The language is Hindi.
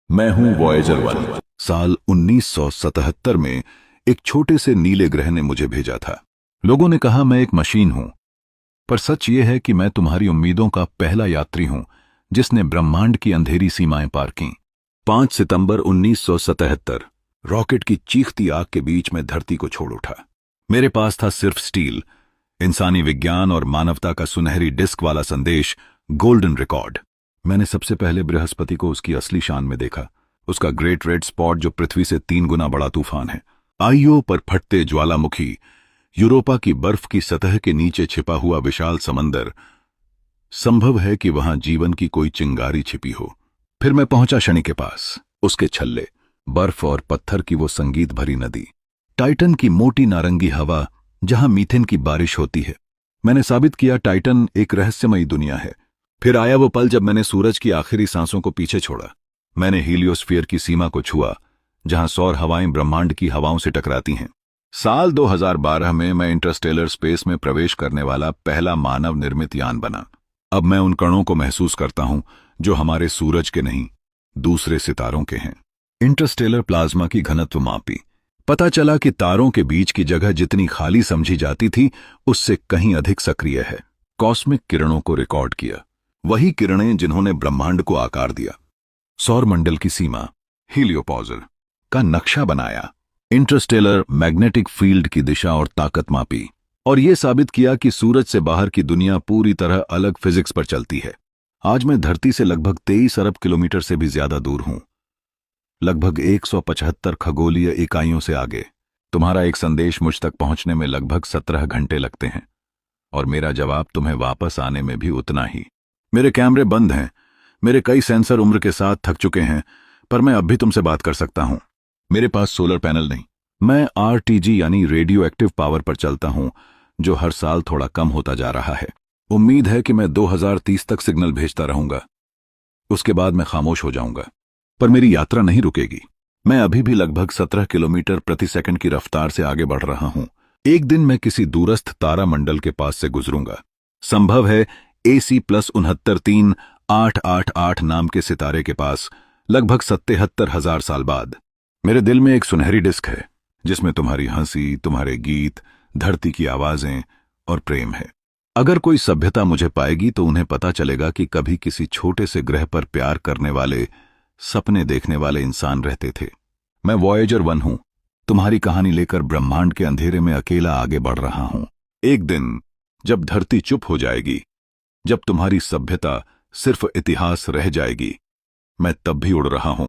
मैं हूं वॉयेजर 1। साल 1977 में एक छोटे से नीले ग्रह ने मुझे भेजा था। लोगों ने कहा मैं एक मशीन हूं, पर सच ये है कि मैं तुम्हारी उम्मीदों का पहला यात्री हूं जिसने ब्रह्मांड की अंधेरी सीमाएं पार की। 5 सितंबर 1977 रॉकेट की चीखती आग के बीच में धरती को छोड़ उठा। मेरे पास था सिर्फ स्टील, इंसानी विज्ञान और मानवता का सुनहरी डिस्क वाला संदेश, गोल्डन रिकॉर्ड। मैंने सबसे पहले बृहस्पति को उसकी असली शान में देखा, उसका ग्रेट रेड स्पॉट जो पृथ्वी से 3 गुना बड़ा तूफान है। आईओ पर फटते ज्वालामुखी, यूरोपा की बर्फ की सतह के नीचे छिपा हुआ विशाल समंदर। संभव है कि वहां जीवन की कोई चिंगारी छिपी हो। फिर मैं पहुंचा शनि के पास, उसके छल्ले, बर्फ और पत्थर की वो संगीत भरी नदी, टाइटन की मोटी नारंगी हवा जहां मीथेन की बारिश होती है। मैंने साबित किया टाइटन एक रहस्यमयी दुनिया है। फिर आया वो पल जब मैंने सूरज की आखिरी सांसों को पीछे छोड़ा। मैंने हीलियोस्फीयर की सीमा को छुआ, जहां सौर हवाएं ब्रह्मांड की हवाओं से टकराती हैं। साल 2012 में मैं इंटरस्टेलर स्पेस में प्रवेश करने वाला पहला मानव निर्मित यान बना। अब मैं उन कणों को महसूस करता हूं जो हमारे सूरज के नहीं, दूसरे सितारों के हैं। इंटरस्टेलर प्लाज्मा की घनत्व मापी, पता चला कि तारों के बीच की जगह जितनी खाली समझी जाती थी उससे कहीं अधिक सक्रिय है। कॉस्मिक किरणों को रिकॉर्ड किया, वही किरणें जिन्होंने ब्रह्मांड को आकार दिया। सौर मंडल की सीमा, हीलियोपॉजर का नक्शा बनाया, इंटरस्टेलर मैग्नेटिक फील्ड की दिशा और ताकत मापी, और यह साबित किया कि सूरज से बाहर की दुनिया पूरी तरह अलग फिजिक्स पर चलती है। आज मैं धरती से लगभग 23 अरब किलोमीटर से भी ज्यादा दूर हूं, लगभग 175 खगोलीय इकाइयों से आगे। तुम्हारा एक संदेश मुझ तक पहुंचने में लगभग 17 घंटे लगते हैं, और मेरा जवाब तुम्हें वापस आने में भी उतना ही। मेरे कैमरे बंद हैं, मेरे कई सेंसर उम्र के साथ थक चुके हैं, पर मैं अब भी तुमसे बात कर सकता हूं। मेरे पास सोलर पैनल नहीं, मैं आरटीजी यानी रेडियो एक्टिव पावर पर चलता हूं, जो हर साल थोड़ा कम होता जा रहा है। उम्मीद है कि मैं 2030 तक सिग्नल भेजता रहूंगा, उसके बाद मैं खामोश हो जाऊंगा। पर मेरी यात्रा नहीं रुकेगी। मैं अभी भी लगभग 17 किलोमीटर प्रति सेकंड की रफ्तार से आगे बढ़ रहा हूं। एक दिन मैं किसी दूरस्थ तारा मंडल के पास से गुजरूंगा। संभव है AC+693888 नाम के सितारे के पास, लगभग 77,000 साल बाद। मेरे दिल में एक सुनहरी डिस्क है जिसमें तुम्हारी हंसी, तुम्हारे गीत, धरती की आवाजें और प्रेम है। अगर कोई सभ्यता मुझे पाएगी तो उन्हें पता चलेगा कि कभी किसी छोटे से ग्रह पर प्यार करने वाले, सपने देखने वाले इंसान रहते थे। मैं वॉयेजर 1 हूं, तुम्हारी कहानी लेकर ब्रह्मांड के अंधेरे में अकेला आगे बढ़ रहा हूं। एक दिन जब धरती चुप हो जाएगी, जब तुम्हारी सभ्यता सिर्फ इतिहास रह जाएगी, मैं तब भी उड़ रहा हूं।